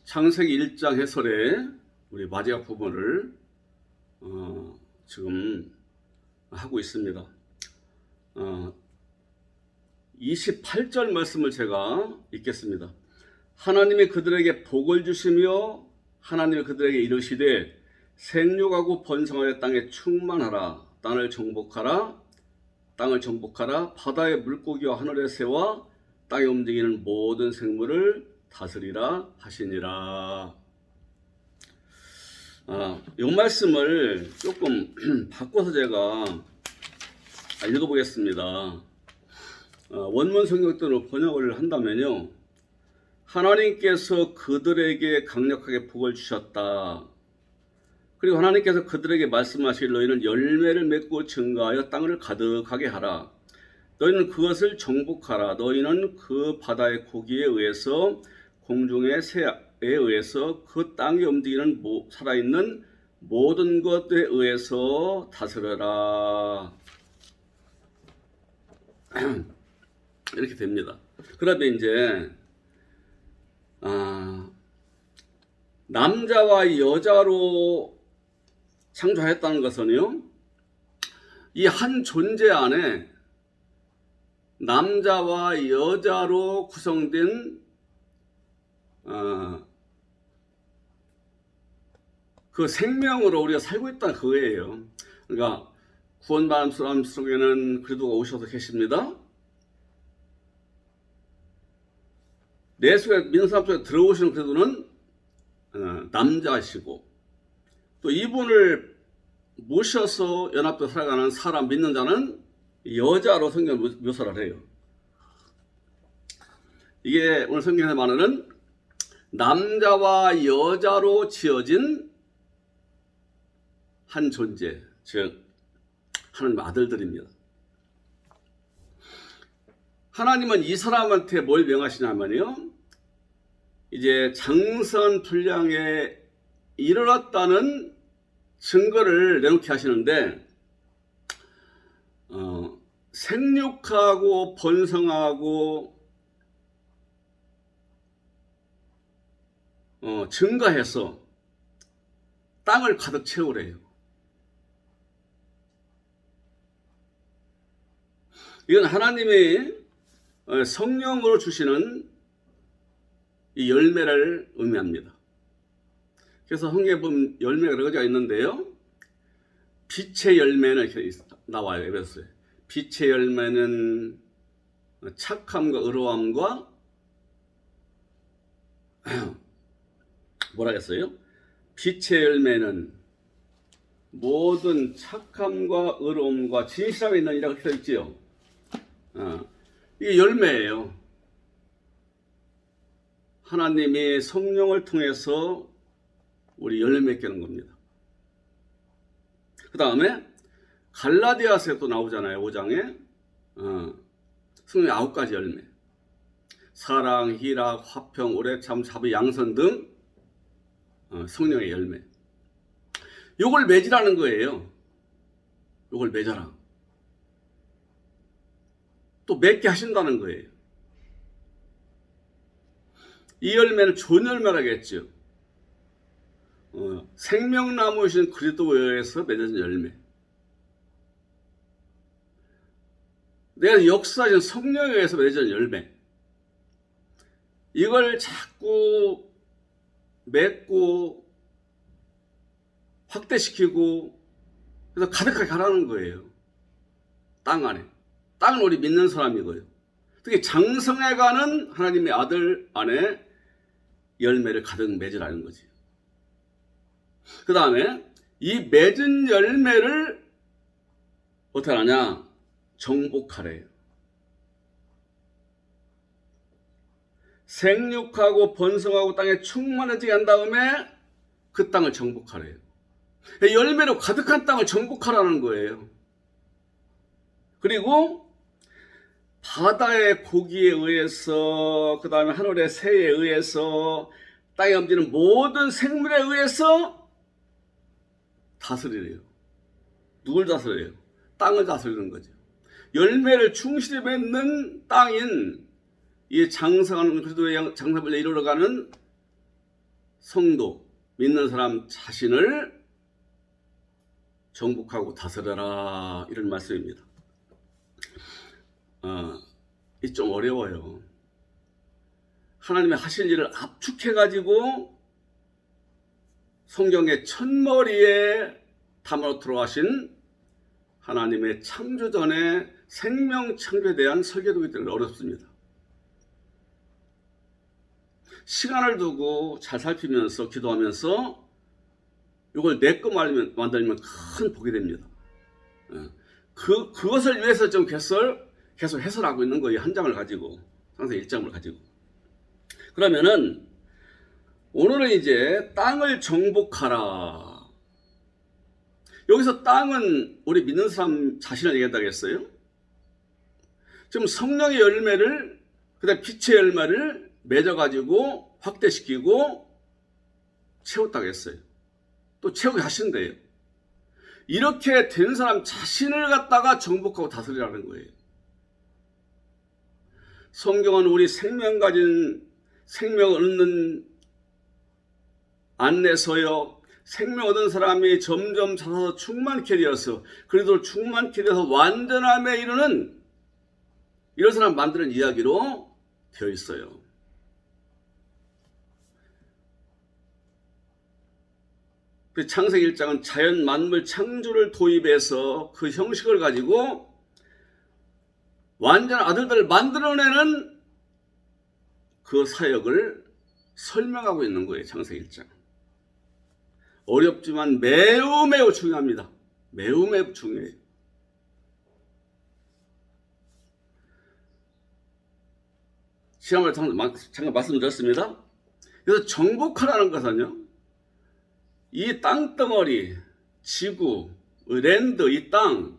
창세기 1장 해설의 우리 마지막 부분을 지금 하고 있습니다. 28절 말씀을 제가 읽겠습니다. 하나님이 그들에게 복을 주시며 하나님이 그들에게 이르시되 생육하고 번성하여 땅에 충만하라. 땅을 정복하라. 바다의 물고기와 하늘의 새와 땅에 움직이는 모든 생물을 다스리라 하시니라. 이 말씀을 조금 바꿔서 제가 읽어보겠습니다. 원문 성경대로 번역을 한다면요, 하나님께서 그들에게 강력하게 복을 주셨다. 그리고 하나님께서 그들에게 말씀하실 너희는 열매를 맺고 증가하여 땅을 가득하게 하라. 너희는 그것을 정복하라. 너희는 그 바다의 고기에 의해서 공중의 새에 의해서 그 땅에 움직이는 살아있는 모든 것에 의해서 다스려라. 이렇게 됩니다. 그러면 이제 남자와 여자로 창조하였다는 것은요, 이 한 존재 안에 남자와 여자로 구성된 그 생명으로 우리가 살고 있다는 그거예요. 그러니까 구원받은 사람 속에는 그리스도가 오셔서 계십니다. 내 속에 믿는 사람 속에 들어오시는 그리스도는 남자시고, 또 이분을 모셔서 연합되어 살아가는 사람 믿는 자는 여자로 성경 묘사를 해요. 이게 오늘 성경에서 말하는 남자와 여자로 지어진 한 존재, 즉 하나님의 아들들입니다. 하나님은 이 사람한테 뭘 명하시냐면요, 이제 장선불량에 이르렀다는 증거를 내놓게 하시는데, 생육하고 번성하고 증가해서 땅을 가득 채우래요. 이건 하나님이 성령으로 주시는 이 열매를 의미합니다. 그래서 성경에 보면 열매가 여러 가지가 있는데요, 빛의 열매는 이렇게 나와요. 에베소서에 빛의 열매는 착함과 의로움과 뭐라 했어요? 빛의 열매는 모든 착함과 의로움과 진실함이 있는 이라고 써 있지요. 이게 열매예요. 하나님이 성령을 통해서 우리 열매 맺게 하는 겁니다. 그 다음에 갈라디아서에 또 나오잖아요. 5장에 성령의 9가지 열매, 사랑, 희락, 화평, 오래참, 자비, 양선 등 성령의 열매. 요걸 맺으라는 거예요. 요걸 맺어라. 또 맺게 하신다는 거예요. 이 열매는 좋은 열매라겠죠. 생명나무이신 그리스도에 의해서 맺어진 열매. 내가 역사하신 성령에 의해서 맺어진 열매. 이걸 자꾸 맺고 확대시키고 그래서 가득하게 가라는 거예요. 땅 안에. 땅은 우리 믿는 사람이고요. 특히 장성해가는 하나님의 아들 안에 열매를 가득 맺으라는 거지. 그 다음에 이 맺은 열매를 어떻게 하냐? 정복하래요. 생육하고 번성하고 땅에 충만해지게 한 다음에 그 땅을 정복하래요. 열매로 가득한 땅을 정복하라는 거예요. 그리고 바다의 고기에 의해서, 그 다음에 하늘의 새에 의해서, 땅에 움직이는 모든 생물에 의해서 다스리래요. 누굴 다스려요? 땅을 다스리는 거죠. 열매를 충실히 맺는 땅인 이 장성하는 그리스도의 장사를 이루어가는 성도, 믿는 사람 자신을 정복하고 다스려라, 이런 말씀입니다. 이 좀 어려워요. 하나님의 하실 일을 압축해가지고 성경의 첫머리에 담아 들어가신 하나님의 창조전의 생명 창조에 대한 설계도이기 때문에 어렵습니다. 시간을 두고 잘 살피면서 기도하면서 이걸 내 거 만들면 큰 복이 됩니다. 그것을 위해서 좀 계속 해설하고 있는 거예요. 한 장을 가지고, 창세기 1장을 가지고. 그러면은 오늘은 이제 땅을 정복하라. 여기서 땅은 우리 믿는 사람 자신을 얘기한다고 했어요. 지금 성령의 열매를, 그다음 빛의 열매를 맺어가지고 확대시키고 채웠다고 했어요. 또 채우게 하신대요. 이렇게 된 사람 자신을 갖다가 정복하고 다스리라는 거예요. 성경은 우리 생명 얻는 안내서요. 생명 얻은 사람이 점점 자라서 충만케 되어서, 그래도 충만케 되어서 완전함에 이르는 이런 사람 만드는 이야기로 되어 있어요. 창세기 1장은 자연 만물 창조를 도입해서 그 형식을 가지고 완전한 아들들을 만들어내는 그 사역을 설명하고 있는 거예요. 창세기 1장. 어렵지만 매우 중요합니다. 매우 중요해요. 지난번에 잠깐 말씀드렸습니다. 그래서 정복하라는 것은요, 이 땅덩어리, 지구, 랜드, 이 땅,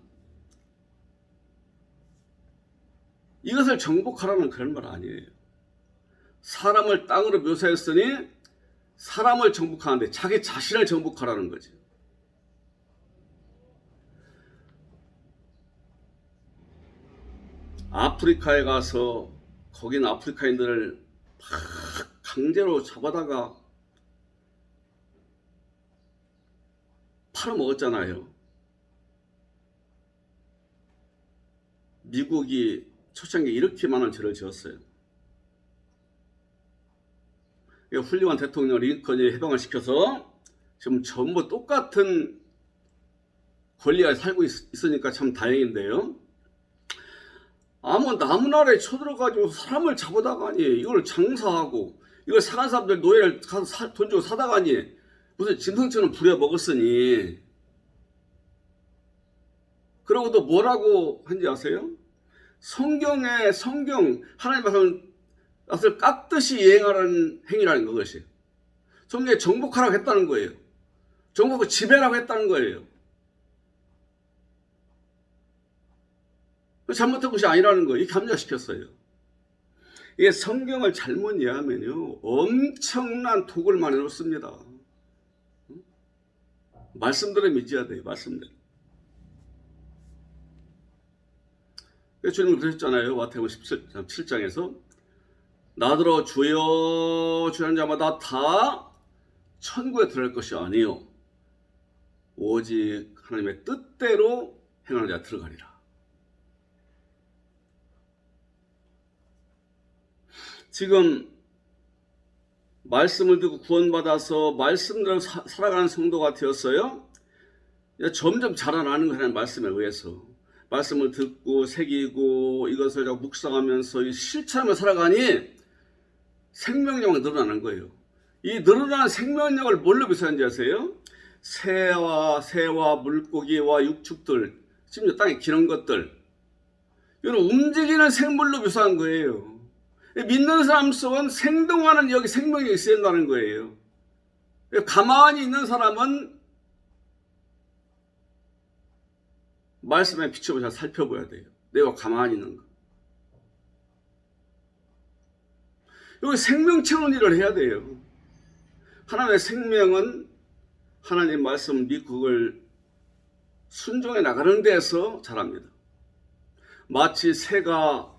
이것을 정복하라는 그런 말 아니에요. 사람을 땅으로 묘사했으니 사람을 정복하는데 자기 자신을 정복하라는 거지. 아프리카에 가서 거기는 아프리카인들을 막 강제로 잡아다가 팔아먹었잖아요. 미국이 초창기에 이렇게 많은 죄를 지었어요. 훌륭한 대통령 링컨이 해방을 시켜서 지금 전부 똑같은 권리가 살고 있으니까 참 다행인데요. 남은 나라에 쳐들어가지고 사람을 잡아다가니, 이걸 장사하고, 이걸 사간 사람들 노예를 돈 주고 사다가니, 무슨 짐승처럼 부려먹었으니. 그러고 또 뭐라고 한지 아세요? 성경, 하나님 말씀을 깎듯이 이행하라는 행위라는 것이. 성경에 정복하라고 했다는 거예요. 정복하고 지배라고 했다는 거예요. 잘못한 것이 아니라는 거예요. 이렇게 감정시켰어요. 이게 성경을 잘못 이해하면요, 엄청난 독을 많이 놓습니다. 말씀대로 믿어야 돼요. 말씀대로. 주님은 그러셨잖아요. 마태복음 17장에서 나더러 주여 주여 하는 자마다 다 천국에 들어갈 것이 아니요 오직 하나님의 뜻대로 행하는 자 들어가리라. 지금 말씀을 듣고 구원받아서 말씀대로 살아가는 성도가 되었어요. 점점 자라나는 거라는 말씀에 의해서. 말씀을 듣고 새기고 이것을 묵상하면서 실천하며 살아가니 생명력이 늘어나는 거예요. 이 늘어나는 생명력을 뭘로 묘사하는지 아세요? 새와 물고기와 육축들, 심지어 땅에 기는 것들, 이런 움직이는 생물로 묘사한 거예요. 믿는 사람 속은 생동하는 여기 생명력이 있어야 한다는 거예요. 가만히 있는 사람은 말씀에 비춰보자 살펴봐야 돼요. 내가 가만히 있는 거. 여기 생명 채우는 일을 해야 돼요. 하나님의 생명은 하나님 말씀 믿고 그걸 순종해 나가는 데서 자랍니다. 마치 제비가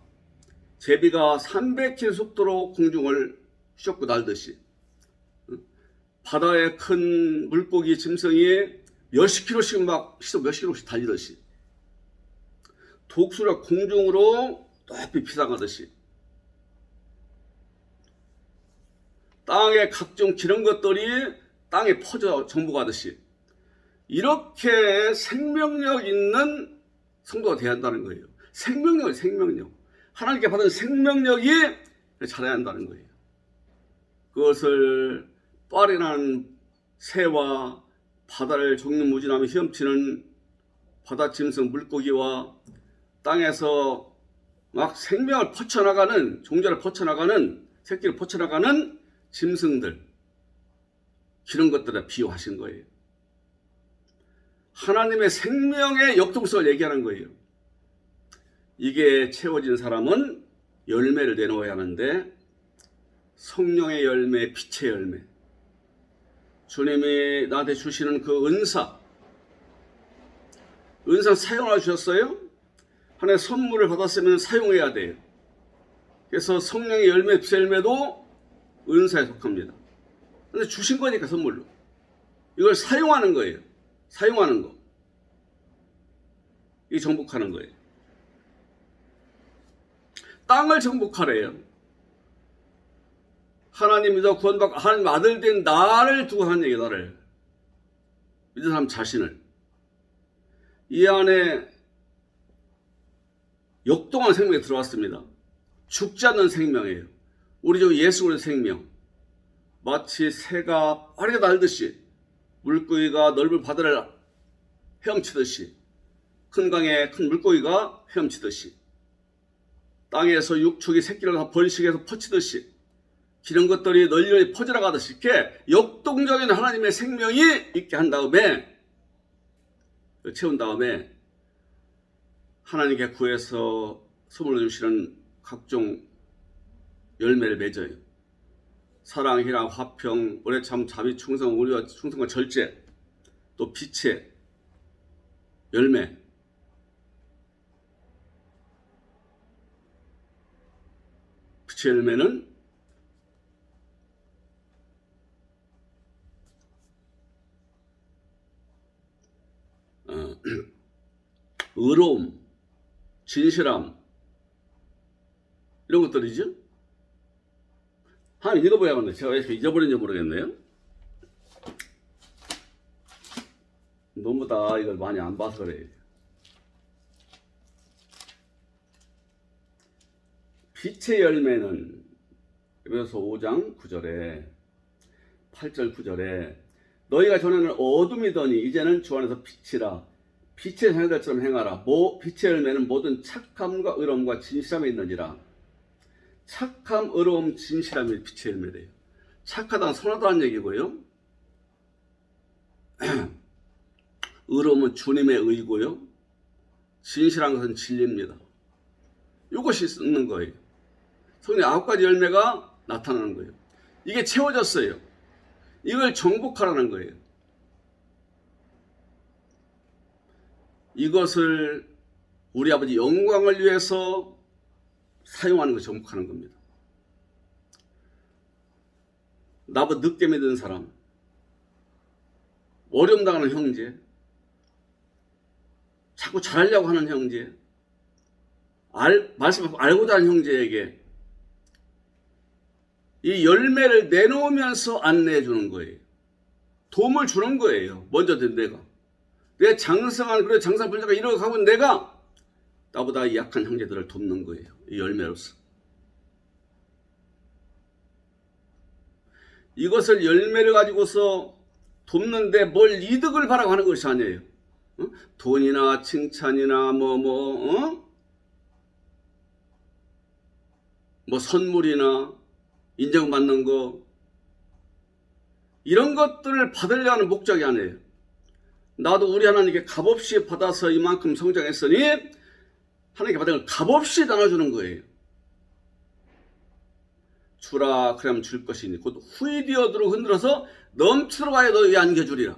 300km 속도로 공중을 휘젓고 날듯이 바다에 큰 물고기 짐승이 몇십 킬로씩 막 시속 몇십 킬로씩 달리듯이, 독수리가 공중으로 높이 피상하듯이, 땅의 각종 기런 것들이 땅에 퍼져 정복하듯이, 이렇게 생명력 있는 성도가 되어야 한다는 거예요. 생명력. 하나님께 받은 생명력이 자라야 한다는 거예요. 그것을 빠르난 새와 바다를 종류무진하며 헤엄치는 바다 짐승 물고기와 땅에서 막 생명을 퍼쳐나가는, 종자를 퍼쳐나가는, 새끼를 퍼쳐나가는 짐승들, 이런 것들에 비유하신 거예요. 하나님의 생명의 역동성을 얘기하는 거예요. 이게 채워진 사람은 열매를 내놓아야 하는데, 성령의 열매, 빛의 열매, 주님이 나한테 주시는 그 은사 사용하여 주셨어요? 하나의 선물을 받았으면 사용해야 돼요. 그래서 성령의 열매, 빛의 열매도 은사에 속합니다. 근데 주신 거니까 선물로. 이걸 사용하는 거예요. 사용하는 거. 이 정복하는 거예요. 땅을 정복하래요. 하나님 믿어 구원받고 하나님 아들 된 나를 두고 하는 얘기예요. 나를. 믿는 사람 자신을. 이 안에 역동한 생명이 들어왔습니다. 죽지 않는 생명이에요. 우리 주 예수 그리스도의 생명. 마치 새가 빠르게 날듯이, 물고기가 넓은 바다를 헤엄치듯이, 큰 강에 큰 물고기가 헤엄치듯이, 땅에서 육축이 새끼를 다 번식해서 퍼치듯이, 이런 것들이 널리 퍼져나가듯이, 이렇게 역동적인 하나님의 생명이 있게 한 다음에, 채운 다음에 하나님께 구해서 선물로 주시는 각종 열매를 맺어요. 사랑, 희락, 화평, 오래 참, 자비, 충성, 우리와 충성과 절제, 또 빛의 열매. 빛의 열매는 의로움, 진실함, 이런 것들이죠. 한번 읽어봐야겠네. 제가 왜 이렇게 잊어버린지 모르겠네요. 너무 다 이걸 많이 안 봐서 그래. 빛의 열매는 에베소서 5장 9절에 8절 9절에 너희가 전에는 어둠이더니 이제는 주 안에서 빛이라. 빛의 자녀들처럼 행하라. 빛의 열매는 모든 착함과 의로움과 진실함에 있느니라. 착함, 의로움, 진실함이 빛의 열매래요. 착하다는 선하다는 얘기고요. 의로움은 주님의 의고요. 진실한 것은 진리입니다. 이것이 있는 거예요. 성령의 9가지 열매가 나타나는 거예요. 이게 채워졌어요. 이걸 정복하라는 거예요. 이것을 우리 아버지 영광을 위해서 사용하는 걸 정복하는 겁니다. 나보다 늦게 믿은 사람, 어려움 당하는 형제, 자꾸 잘하려고 하는 형제, 말씀 알고자 하는 형제에게 이 열매를 내놓으면서 안내해 주는 거예요. 도움을 주는 거예요. 먼저 된 내가. 내 장성한, 그래 장성 분자가 이러고 내가 나보다 약한 형제들을 돕는 거예요. 이 열매로서. 이것을 열매를 가지고서 돕는데 뭘 이득을 바라고 하는 것이 아니에요. 돈이나 칭찬이나 뭐 선물이나 인정받는 거, 이런 것들을 받으려 하는 목적이 아니에요. 나도 우리 하나님께 값없이 받아서 이만큼 성장했으니 하나님께 받은 걸 값없이 나눠주는 거예요. 주라 그러면 줄 것이니 곧 후이디어드로 흔들어서 넘치도록하여 너희에게 안겨주리라.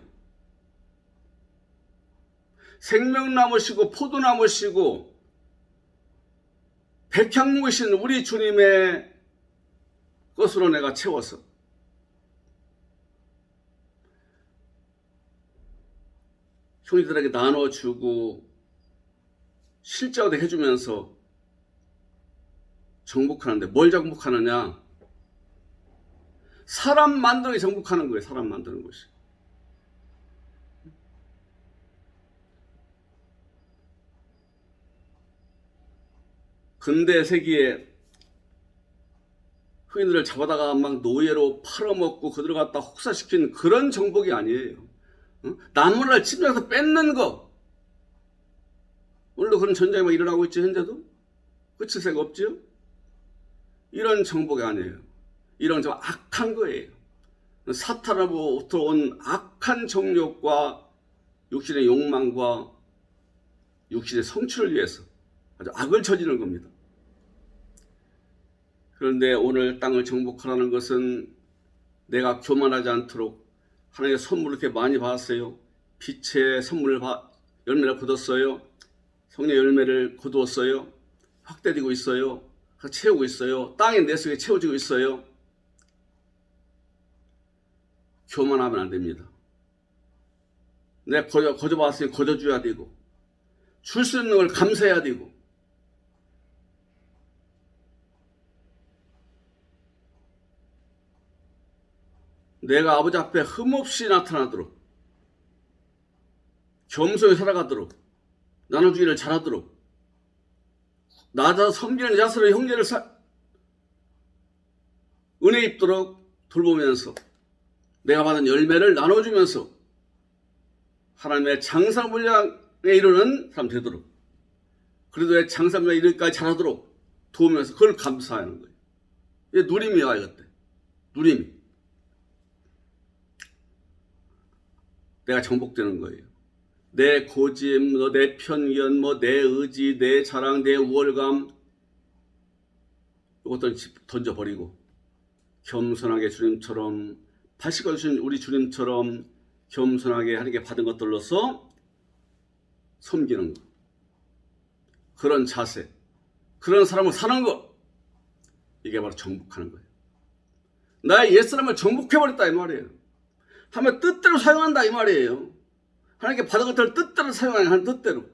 생명나무시고 포도나무시고 백향목이신 우리 주님의 것으로 내가 채워서 형제들에게 나눠주고 실제화도 해주면서 정복하는데 뭘 정복하느냐? 사람 만드는 게 정복하는 거예요. 사람 만드는 것이. 근대 세기에 흑인들을 잡아다가 막 노예로 팔아먹고 그들을 갖다 혹사시킨 그런 정복이 아니에요. 남문을 침략해서 뺏는 거. 오늘도 그런 전쟁이 막 일어나고 있지, 현재도? 끝일 새가 없지요? 이런 정복이 아니에요. 이런 좀 악한 거예요. 사탄으로부터 온 악한 정욕과 육신의 욕망과 육신의 성취를 위해서 아주 악을 저지르는 겁니다. 그런데 오늘 땅을 정복하라는 것은 내가 교만하지 않도록 하나님의 선물을 이렇게 많이 받았어요. 빛의 선물을 열매를 거뒀어요. 성령의 열매를 거두었어요. 확대되고 있어요. 채우고 있어요. 땅이 내 속에 채워지고 있어요. 교만하면 안 됩니다. 내가 거저받았으니 거저줘야 되고 줄 수 있는 걸 감사해야 되고 내가 아버지 앞에 흠없이 나타나도록 겸손히 살아가도록 나눠주기를 잘하도록 나자 섬기는 자세로 형제를 은혜 입도록 돌보면서 내가 받은 열매를 나눠주면서 하나님의 장사 분량에 이르는 사람 되도록 그래도 장사 분량에 이르기까지 잘하도록 도우면서 그걸 감사하는 거예요. 이게 누림이야 이것들. 누림. 내가 정복되는 거예요. 내 고집, 내 편견, 내 의지, 내 자랑, 내 우월감 이것들 던져버리고 겸손하게 주님처럼 80가 주신 우리 주님처럼 겸손하게 하나님께 받은 것들로서 섬기는 것. 그런 자세, 그런 사람을 사는 것. 이게 바로 정복하는 거예요. 나의 옛사람을 정복해버렸다 이 말이에요. 하면 뜻대로 사용한다 이 말이에요. 하나님께 받은 것들을 뜻대로 사용하는 한 뜻대로.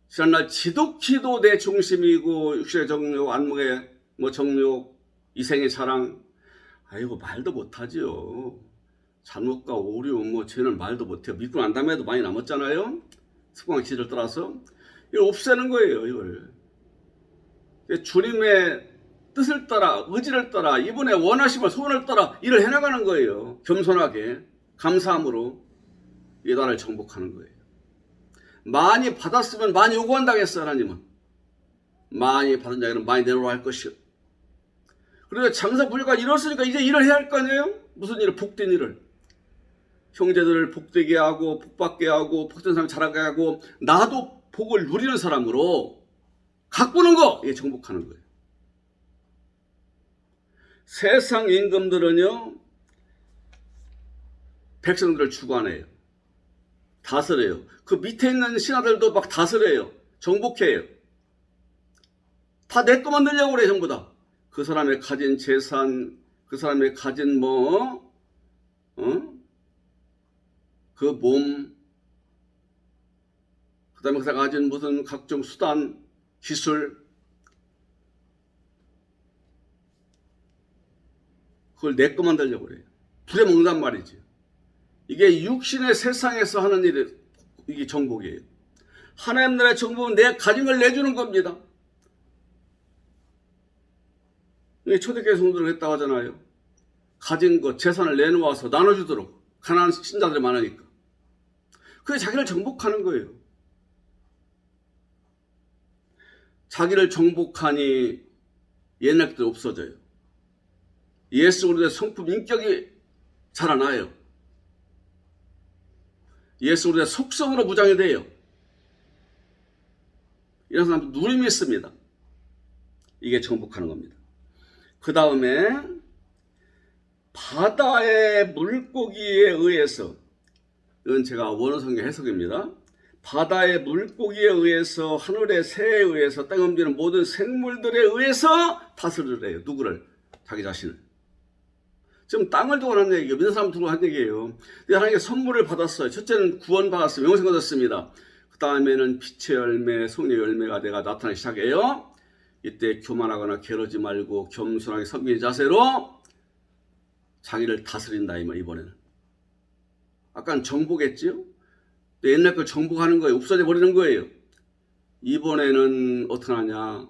지난날 지독히도 내 중심이고 육신의 정욕, 안목의 정욕, 이생의 자랑. 아이고 말도 못하지요. 잘못과 오류 죄는 말도 못해요. 믿고 난 다음에도 많이 남았잖아요. 습관과 기질을 따라서. 이걸 없애는 거예요. 이걸. 주님의 뜻을 따라 의지를 따라 이분의 원하심을 소원을 따라 일을 해나가는 거예요. 겸손하게 감사함으로 이 나라를 정복하는 거예요. 많이 받았으면 많이 요구한다고 했어요. 하나님은 많이 받은 자에게는 많이 내놓으라 할 것이요. 그래서 장사 분야가 이뤘으니까 이제 일을 해야 할 거 아니에요. 무슨 일을? 복된 일을. 형제들을 복되게 하고 복받게 하고 복된 사람 자라게 하고 나도 복을 누리는 사람으로 가꾸는 거. 이게 정복하는 거예요. 세상 임금들은요 백성들을 주관해요. 다스려요. 그 밑에 있는 신하들도 막 다스려요. 정복해요. 다 내 것만 늘려고 그래 전부 다. 그 사람의 가진 재산, 그 사람의 가진 그 몸, 그 다음에 그 사람이 가진 무슨 각종 수단, 기술, 그걸 내 것만 들려고 그래요. 부려먹는단 말이지. 이게 육신의 세상에서 하는 일이 이게 정복이에요. 하나님 나라의 정복은 내 가진 걸 내주는 겁니다. 초대교회 성도들 했다고 하잖아요. 가진 것, 재산을 내놓아서 나눠주도록. 가난한 신자들이 많으니까. 그게 자기를 정복하는 거예요. 자기를 정복하니 옛날 것들이 없어져요. 예수 그리스도의 성품 인격이 자라나요. 예수 그리스도의 속성으로 무장이 돼요. 이런 사람도 누림이 있습니다. 이게 정복하는 겁니다. 그 다음에 바다의 물고기에 의해서, 이건 제가 원어 성경 해석입니다. 바다의 물고기에 의해서, 하늘의 새에 의해서, 땅에 움직이는 모든 생물들에 의해서 다스리래요. 누구를? 자기 자신을. 지금 땅을 두고 하는 얘기예요. 믿는 사람 두고 하는 얘기예요. 하나님께 선물을 받았어요. 첫째는 구원 받았어요. 영생 얻었습니다. 그 다음에는 빛의 열매, 성령의 열매가 내가 나타나기 시작해요. 이때 교만하거나 게으르지 말고 겸손하게 섬기는 자세로 자기를 다스린다 이 말. 이번에는 아까는 정복했지요. 옛날 걸 정복하는 거예요. 없어져 버리는 거예요. 이번에는 어떻게 하냐,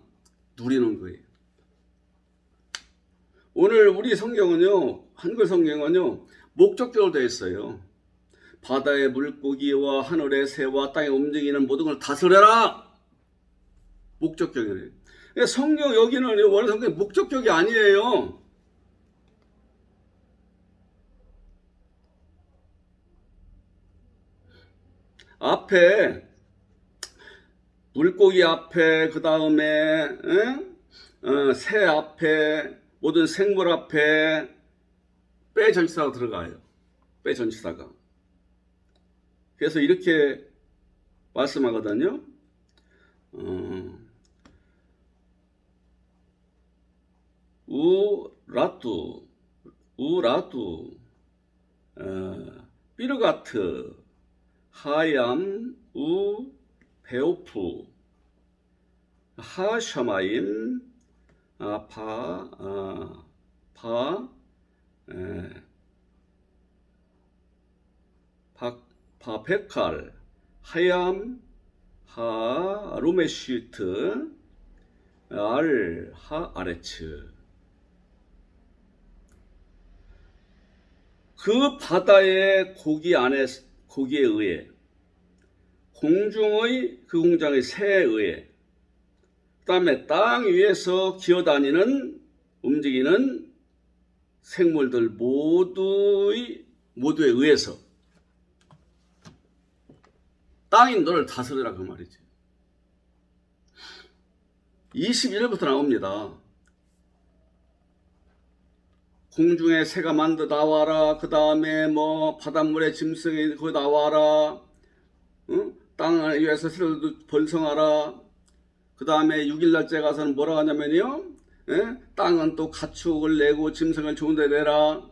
누리는 거예요. 오늘 우리 성경은요, 한글 성경은요, 목적격으로 되어 있어요. 바다의 물고기와 하늘의 새와 땅에 움직이는 모든 걸 다스려라. 목적격이에요. 성경 여기는 원래 성경 목적격이 아니에요. 앞에 물고기 앞에, 그 다음에 새 앞에, 모든 생물 앞에 빼 전치사가 들어가요. 빼 전치사가. 그래서 이렇게 말씀하거든요. 우라두, 삐르가트, 하얌, 베오프, 하샤마임, 바베칼, 하얌, 하루메시트, 하아레츠. 그 바다의 고기에 의해, 공중의 그 공장의 새에 의해, 그 다음에 땅 위에서 기어다니는 움직이는 생물들 모두에 의해서 땅이 너를 다스리라 그 말이지. 21절부터 나옵니다. 공중에 새가 만드 나와라. 그 다음에 바닷물에 짐승이 거기 나와라. 땅 위에서 새들도 번성하라. 그 다음에 6일날째 가서는 뭐라고 하냐면요, 땅은 또 가축을 내고 짐승을 좋은 데 내라.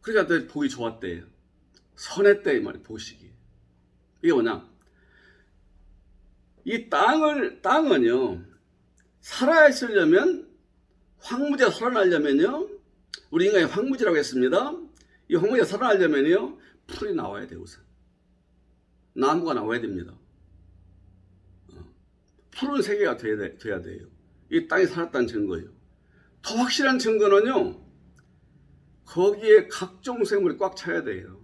그러니까 보기 좋았대요. 선했대 이 말이. 보시기. 이게 뭐냐, 이 땅은요, 살아 있으려면, 황무지가 살아나려면요, 우리 인간이 황무지라고 했습니다. 이 황무지가 살아나려면요, 풀이 나와야 돼요. 우선 나무가 나와야 됩니다. 푸른 세계가 돼야 돼요. 이 땅이 살았다는 증거예요. 더 확실한 증거는요, 거기에 각종 생물이 꽉 차야 돼요.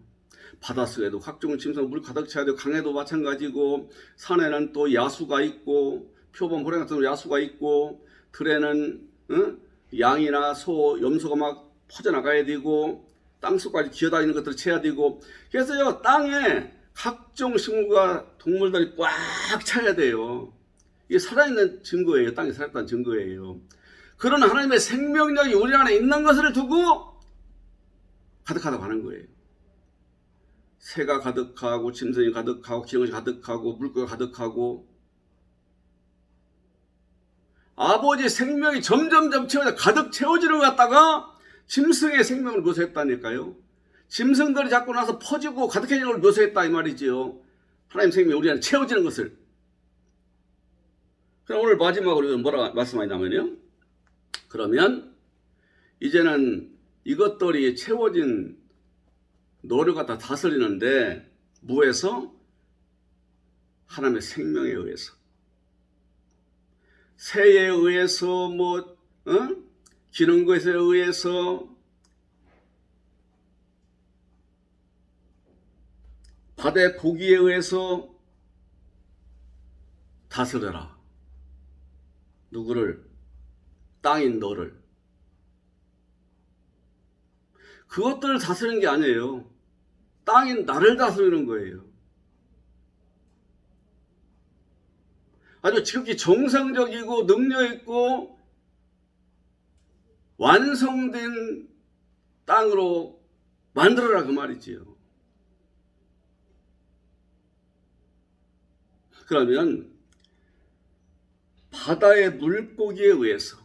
바닷속에도 각종 짐승 물 가득 차야 되고, 강에도 마찬가지고, 산에는 또 야수가 있고, 표범 호랑 같은 야수가 있고, 들에는 양이나 소, 염소가 막 퍼져나가야 되고, 땅속까지 기어다니는 것들을 채야 되고, 그래서요, 땅에 각종 식물과 동물들이 꽉 차야 돼요. 이게 살아있는 증거예요. 땅이 살았다는 증거예요. 그런 하나님의 생명력이 우리 안에 있는 것을 두고 가득하다고 하는 거예요. 새가 가득하고, 짐승이 가득하고, 기름이 가득하고, 물고기가 가득하고, 아버지 생명이 점점점 가득 채워지는 것 같다가 짐승의 생명을 묘사했다니까요. 짐승들이 자꾸 나서 퍼지고 가득해지는 걸 묘사했다 이 말이지요. 하나님 생명이 우리 안에 채워지는 것을. 그럼 오늘 마지막으로 뭐라고 말씀하냐면요, 그러면 이제는 이것들이 채워진 너를 갖다 다스리는데 뭐에서? 하나님의 생명에 의해서, 새에 의해서, 기는 것에 의해서, 바다의 고기에 의해서 다스려라. 누구를? 땅인 너를. 그것들을 다스리는 게 아니에요. 땅인 나를 다스리는 거예요. 아주 지극히 정상적이고 능력있고 완성된 땅으로 만들어라 그 말이지요. 그러면 바다의 물고기에 의해서,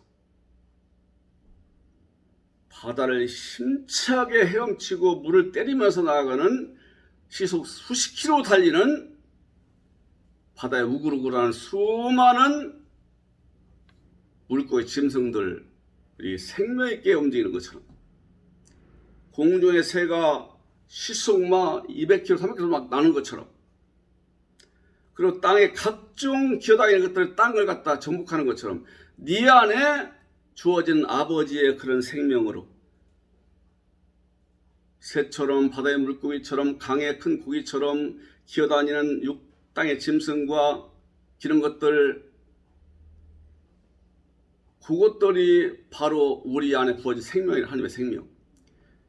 바다를 힘차게 헤엄치고 물을 때리면서 나아가는 시속 수십 킬로 달리는 바다에 우글우글하는 수많은 물고기 짐승들이 생명 있게 움직이는 것처럼, 공중의 새가 시속 막 200km, 300km 막 나는 것처럼, 그리고 땅에 각종 기어다니는 것들 땅을 갖다 정복하는 것처럼 네 안에 주어진 아버지의 그런 생명으로 새처럼 바다의 물고기처럼 강의 큰 고기처럼 기어다니는 땅의 짐승과 기는 것들, 그것들이 바로 우리 안에 부어진 생명이라, 하나님의 생명.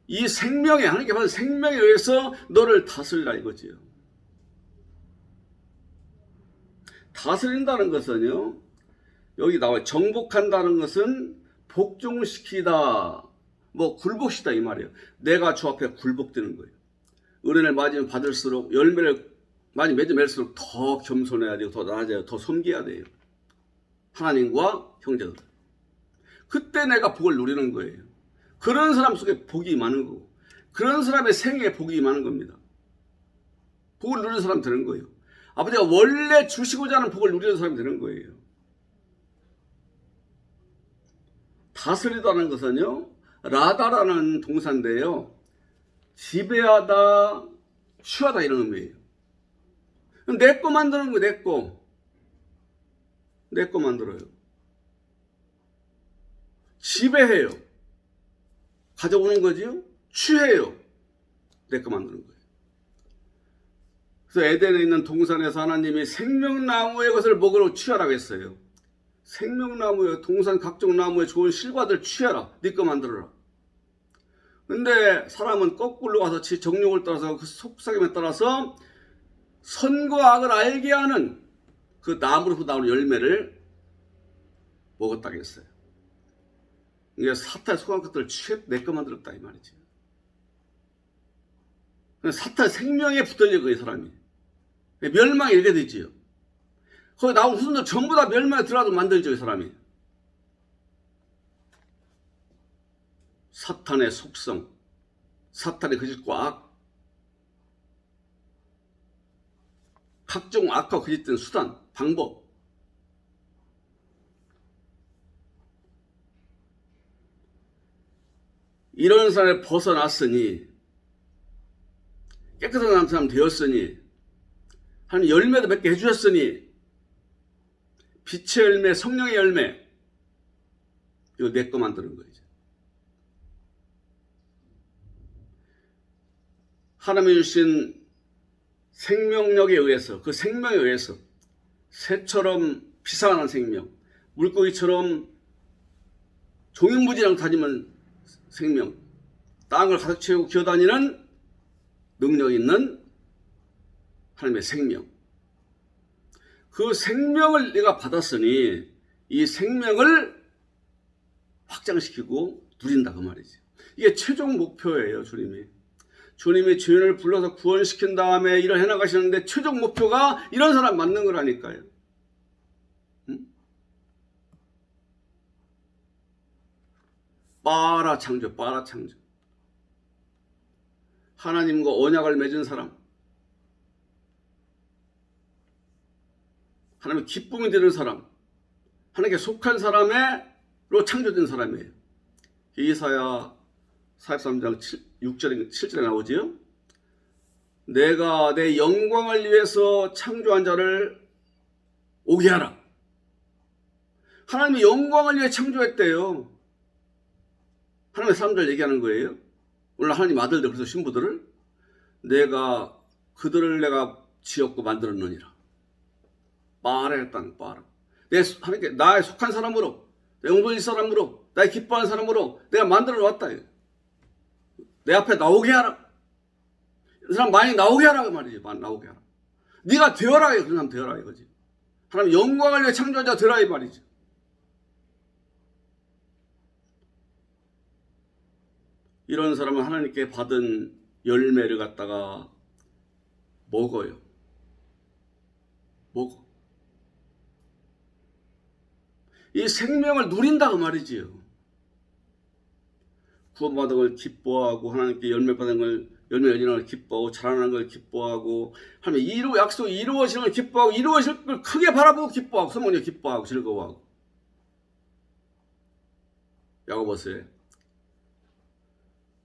이 생명에, 하나님께 받은 생명에 의해서 너를 다스리라 이거지요. 다스린다는 것은요, 여기 나와요. 정복한다는 것은 복종시키다, 뭐 굴복시다 이 말이에요. 내가 주 앞에 굴복되는 거예요. 은혜를 맞으면 받을수록, 열매를 많이 맺을수록 더 겸손해야 되고, 더 나아져야, 더 섬겨야 돼요. 하나님과 형제들. 그때 내가 복을 누리는 거예요. 그런 사람 속에 복이 많은 거고, 그런 사람의 생애에 복이 많은 겁니다. 복을 누리는 사람 되는 거예요. 아버지가 원래 주시고자 하는 복을 누리는 사람이 되는 거예요. 다스리다는 것은요, 라다라는 동사인데요, 지배하다, 취하다 이런 의미예요. 내 거 만드는 거예요. 내 거 만들어요. 지배해요. 가져오는 거지요. 취해요. 내 거 만드는 거예요. 그래서 에덴에 있는 동산에서 하나님이 생명나무의 것을 먹으러 취하라고 했어요. 생명나무에, 동산 각종 나무에 좋은 실과들 취하라. 네 거 만들어라. 근데 사람은 거꾸로 가서 정욕을 따라서, 그 속삭임에 따라서 선과 악을 알게 하는 그 나무로부터 나오는 열매를 먹었다고 했어요. 이게 사탄에 속한 것들을 내 거 만들었다 이 말이지. 사탄 생명에 붙들려 그 사람이. 멸망이 이렇게 되지요. 거기 나온 후손들 전부 다 멸망에 들어가도 만들죠 이 사람이. 사탄의 속성, 사탄의 거짓과 악, 각종 악과 거짓된 수단, 방법, 이런 사람을 벗어났으니, 깨끗한 사람 되었으니, 하나님 열매도 몇 개 해주셨으니, 빛의 열매, 성령의 열매, 이거 내 거 만드는 거죠. 하나님이 주신 생명력에 의해서, 그 생명에 의해서 새처럼 피상하는 생명, 물고기처럼 종횡무진하게 다니는 생명, 땅을 가득 채우고 기어다니는 능력 있는 하나님의 생명, 그 생명을 내가 받았으니 이 생명을 확장시키고 누린다 그 말이지. 이게 최종 목표예요. 주님이 죄인을 불러서 구원시킨 다음에 일을 해나가시는데 최종 목표가 이런 사람 만든 거라니까요. 응? 빠라 창조. 하나님과 언약을 맺은 사람, 하나님의 기쁨이 되는 사람, 하나님께 속한 사람으로 창조된 사람이에요. 이사야 43장 6절에 7절에 나오지요. 내가 내 영광을 위해서 창조한 자를 오게 하라. 하나님이 영광을 위해 창조했대요. 하나님의 사람들 얘기하는 거예요. 오늘 하나님 아들들, 그래서 신부들을 그들을 내가 지었고 만들었느니라. 빠르했다는 빠르. 하나님께 나에 속한 사람으로, 내 영혼일 사람으로, 나의 기뻐하는 사람으로 내가 만들어 놨다. 내 앞에 나오게 하라. 이 사람 많이 나오게 하라 그 말이지. 많이 나오게 하라. 네가 되어라. 그런 사람 되어라 이거지. 하나님 영광을 위해 창조한 자 되라 이 말이지. 이런 사람은 하나님께 받은 열매를 갖다가 먹어요. 이 생명을 누린다 그 말이지요. 구원받은 걸 기뻐하고 하나님께 열매 받은 걸 열매 열리는 걸 기뻐하고 자라나는 걸 기뻐하고 하나님 약속이 이루어지는 걸 기뻐하고 이루어질 걸 크게 바라보고 기뻐하고 성령님 기뻐하고 즐거워하고 야고보서에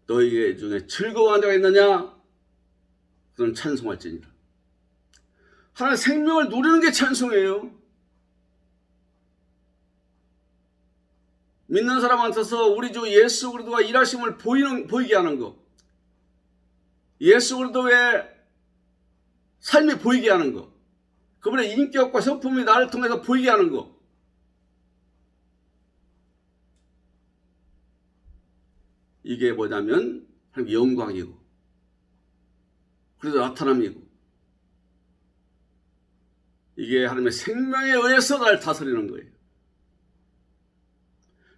너희 중에 즐거워하는 자가 있느냐? 그는 찬송할지니라. 하나님 생명을 누리는 게 찬송이에요. 믿는 사람한테서 우리 주 예수 그리스도가 일하심을 보이게 하는 것, 예수 그리스도의 삶이 보이게 하는 것, 그분의 인격과 성품이 나를 통해서 보이게 하는 것, 이게 뭐냐면 하나님의 영광이고 그래도 나타남이고 이게 하나님의 생명에 의해서 나를 다스리는 거예요.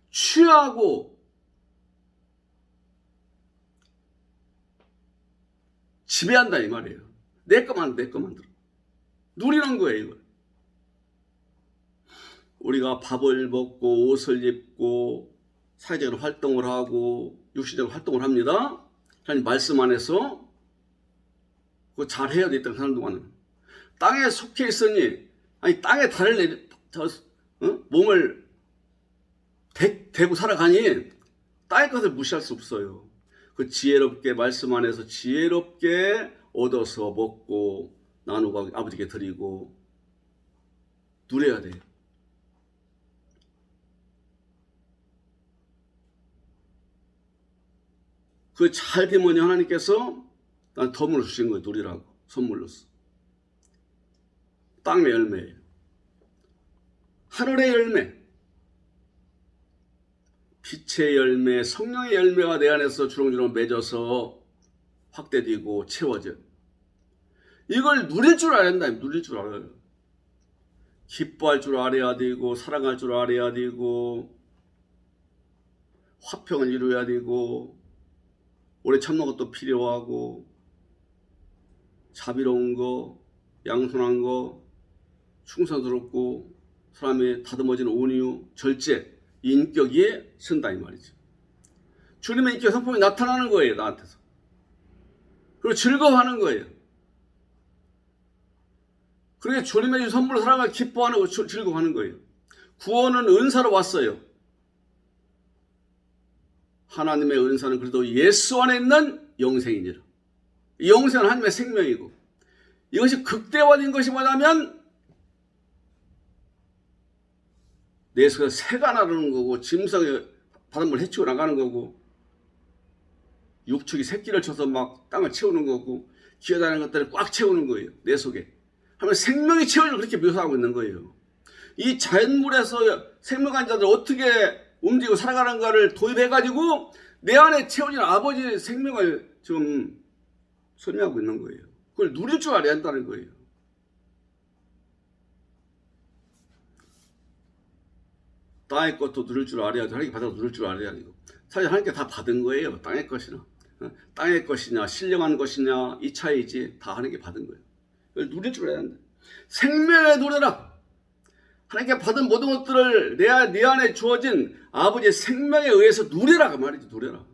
취하고 지배한다 이 말이에요. 내 것만 들어. 누리는 거예요. 이걸. 우리가 밥을 먹고 옷을 입고 사회적으로 활동을 하고 육신적으로 활동을 합니다. 하나님 말씀 안에서 그거 잘해야 돼. 있던 사는 동안은 땅에 속해 있으니 땅에 달을 몸을 대고 살아가니 땅의 것을 무시할 수 없어요. 그 지혜롭게 말씀 안에서 지혜롭게 얻어서 먹고 나누고 아버지께 드리고 누려야 돼요. 그 잘 되면 하나님께서 난 덤으로 주신 거예요. 누리라고 선물로서. 땅의 열매예요. 하늘의 열매, 빛의 열매, 성령의 열매가 내 안에서 주렁주렁 맺어서 확대되고 채워져. 이걸 누릴 줄 알아야 된다. 누릴 줄 알아요. 기뻐할 줄 알아야 되고 사랑할 줄 알아야 되고 화평을 이루어야 되고 오래 참는 것도 필요하고 자비로운 거, 양손한 거, 충성스럽고 사람이 다듬어지는 온유, 절제, 인격이 쓴다 이 말이죠. 주님의 인격 성품이 나타나는 거예요. 나한테서. 그리고 즐거워하는 거예요. 그러니까 주님의 선물을 사랑을 기뻐하는 거, 즐거워하는 거예요. 구원은 은사로 왔어요. 하나님의 은사는 그래도 예수 안에 있는 영생이니라. 이 영생은 하나님의 생명이고 이것이 극대화된 것이 뭐냐면 내 속에 새가 나르는 거고 짐승이 바닷물 해치고 나가는 거고 육축이 새끼를 쳐서 막 땅을 채우는 거고 기어다니는 것들을 꽉 채우는 거예요. 내 속에. 하면 생명이 채워져 그렇게 묘사하고 있는 거예요. 이 자연물에서 생명한 자들 어떻게 움직이고 살아가는가를 도입해가지고 내 안에 채워진 아버지의 생명을 지금 설명하고 있는 거예요. 그걸 누릴 줄 알아야 한다는 거예요. 땅의 것도 누릴 줄 알아야 돼. 하나님께 받아서 누릴 줄 알아야 되고. 사실 하나님께 다 받은 거예요. 땅의 것이나. 땅의 것이냐 신령한 것이냐 이 차이지 다 하나님께 받은 거예요. 그걸 누릴 줄 알아야 한다. 생명에 누려라. 하나님께 받은 모든 것들을 내 안에 주어진 아버지의 생명에 의해서 누려라 그 말이지. 누려라.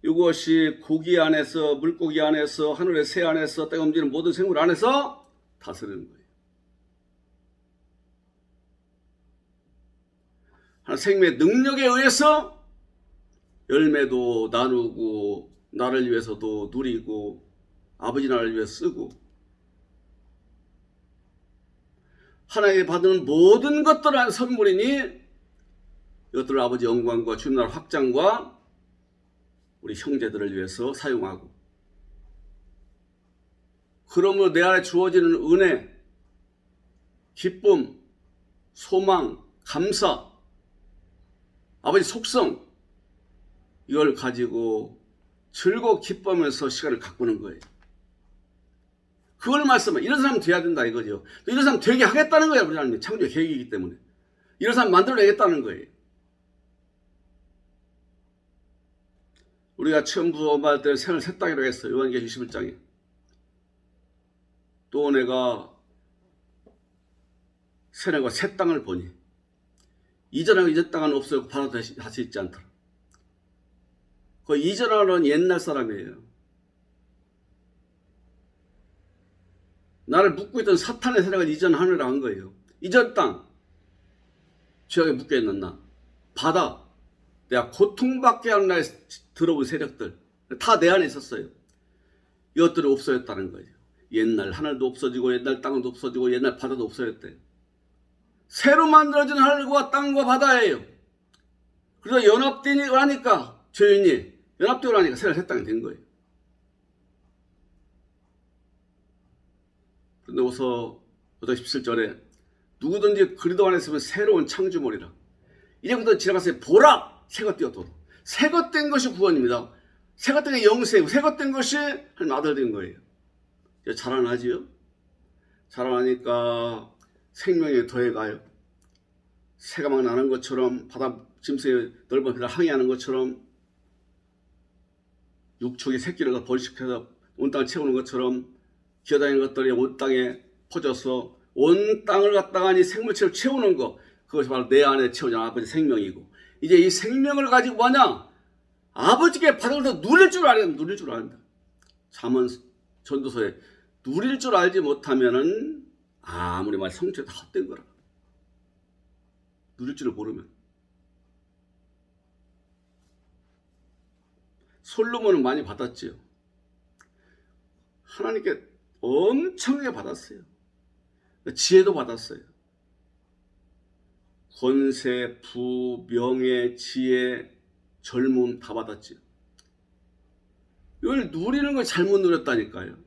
이것이 고기 안에서 물고기 안에서 하늘의 새 안에서 땅에 움직이는 모든 생물 안에서 다스리는 거예요. 하나님 생명의 능력에 의해서 열매도 나누고 나를 위해서도 누리고 아버지 나라를 위해 쓰고 하나님께 받은 모든 것들은 선물이니 이것들을 아버지 영광과 주님 나라 확장과 우리 형제들을 위해서 사용하고 그러므로 내 안에 주어지는 은혜, 기쁨, 소망, 감사, 아버지 속성 이걸 가지고 즐거워 기뻐하면서 시간을 가꾸는 거예요. 그걸 말씀해. 이런 사람 돼야 된다 이거죠. 이런 사람 되게 하겠다는 거예요. 우리 하나님 창조의 계획이기 때문에. 이런 사람 만들어내겠다는 거예요. 우리가 처음 부활할 때 생을 새 땅이라고 했어요. 요한계시록 21장에. 또 내가 새내가 새 땅을 보니 이전하고 이전 땅은 없어요. 바로 다시 있지 않더라. 그 이전하는 옛날 사람이에요. 나를 묶고 있던 사탄의 세력을 이전하느라 한 거예요. 이전 땅, 죄악에 묶여있는 나, 바다, 내가 고통받게 하는 나에 들어온 세력들 다 내 안에 있었어요. 이것들이 없어졌다는 거예요. 옛날 하늘도 없어지고 옛날 땅도 없어지고 옛날 바다도 없어졌대요. 새로 만들어진 하늘과 땅과 바다예요. 그래서 연합되고 하니까 죄인이 연합되고 하니까 새로 새 땅이 된 거예요. 그런데 어서 17절에 누구든지 그리도 안에 있으면 새로운 창조물이라. 이제부터 지나가서 보라! 새것 띄어도 새것 된 것이 구원입니다. 새것 된 게 영생이고 새것 된 것이 하나님 아들 된 거예요. 이제 자라나지요? 자라나니까 생명에 더해가요. 새가 막 나는 것처럼 바다 짐승의 넓은 배를 항해하는 것처럼 육축이 새끼를 번식해서 온 땅을 채우는 것처럼 기어다니는 것들이 온 땅에 퍼져서 온 땅을 갖다가 이 생물체를 채우는 것, 그것이 바로 내 안에 채워진 아버지 생명이고, 이제 이 생명을 가지고 뭐냐? 아버지께 받은 것을 누릴 줄 알아야 누릴 줄 안다. 잠언 전도서에 누릴 줄 알지 못하면은 아무리 말 성취도 다 헛된 거라. 누릴 줄을 모르면. 솔로몬은 많이 받았지요. 하나님께 엄청나게 받았어요. 지혜도 받았어요. 권세, 부, 명예, 지혜, 젊음 다 받았지요. 이걸 누리는 걸 잘못 누렸다니까요.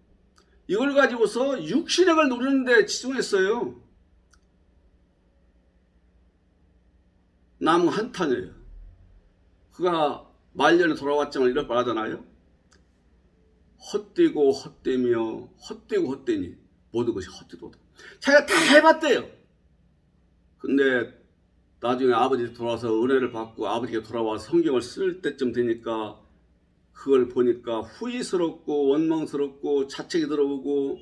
이걸 가지고서 육신력을 누리는데 집중했어요. 나무 한탄이에요. 그가 말년에 돌아왔지만 이렇게 말하잖아요. 헛되고 헛되며 헛되고 헛되니 모든 것이 헛되도다. 자기가 다 해봤대요. 근데 나중에 아버지 돌아와서 은혜를 받고 아버지가 돌아와서 성경을 쓸 때쯤 되니까 그걸 보니까 후회스럽고 원망스럽고 자책이 들어오고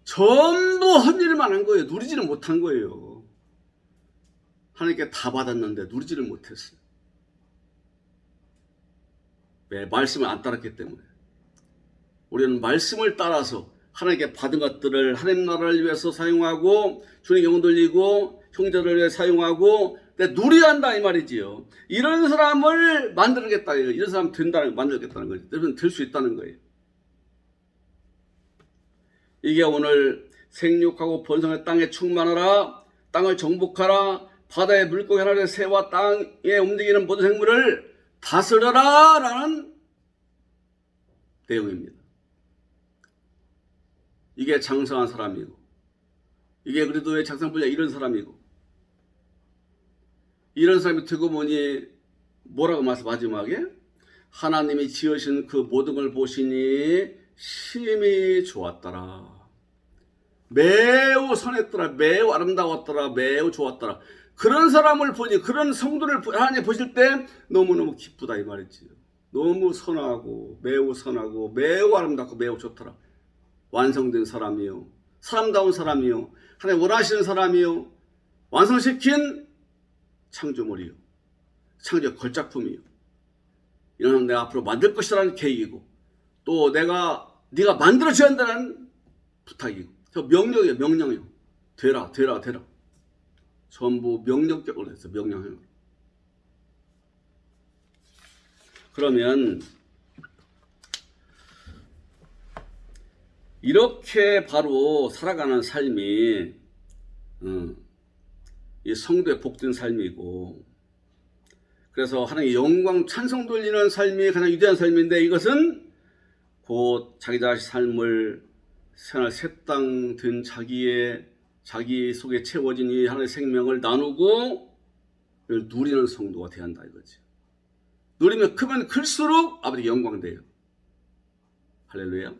전부 헛일만 한 거예요. 누리지를 못한 거예요. 하나님께 다 받았는데 누리지를 못했어요. 왜? 말씀을 안 따랐기 때문에. 우리는 말씀을 따라서 하나님께 받은 것들을 하나님 나라를 위해서 사용하고 주님 영혼 돌리고 형제를 위해 사용하고 누려야 한다 이 말이지요. 이런 사람을 만들겠다. 이런 사람 된다는 만들겠다는 거죠. 여러분 될 수 있다는 거예요. 이게 오늘 생육하고 번성의 땅에 충만하라. 땅을 정복하라. 바다의 물고기 하나의 새와 땅에 움직이는 모든 생물을 다스려라 라는 내용입니다. 이게 장성한 사람이고 이게 그리도의 장성불자 이런 사람이고 이런 사람이 되고 보니 뭐라고 말씀 마지막에 하나님이 지으신 그 모든 걸 보시니 심히 좋았더라. 매우 선했더라. 매우 아름다웠더라. 매우 좋았더라. 그런 사람을 보니 그런 성도를 하나님 보실 때 너무너무 기쁘다 이 말이지요. 너무 선하고 매우 아름답고 매우 좋더라. 완성된 사람이요. 사람다운 사람이요. 하나님 원하시는 사람이요. 완성시킨 창조물이요. 창조 걸작품이요. 이런 사람 내가 앞으로 만들 것이라는 계획이고 또 네가 만들어줘야 한다는 부탁이고 저 명령이에요. 명령이요. 되라. 전부 명령격으로 했어요. 명령형으로. 그러면 이렇게 바로 살아가는 삶이 이 성도의 복된 삶이고 그래서 하나님의 영광 찬송 돌리는 삶이 가장 위대한 삶인데 이것은 곧 자기 자신 삶을 생활 새 땅 된 자기 속에 채워진 이 하나님의 생명을 나누고 누리는 성도가 돼야 한다 이거지. 누리면 크면 클수록 아버지 영광돼요. 할렐루야.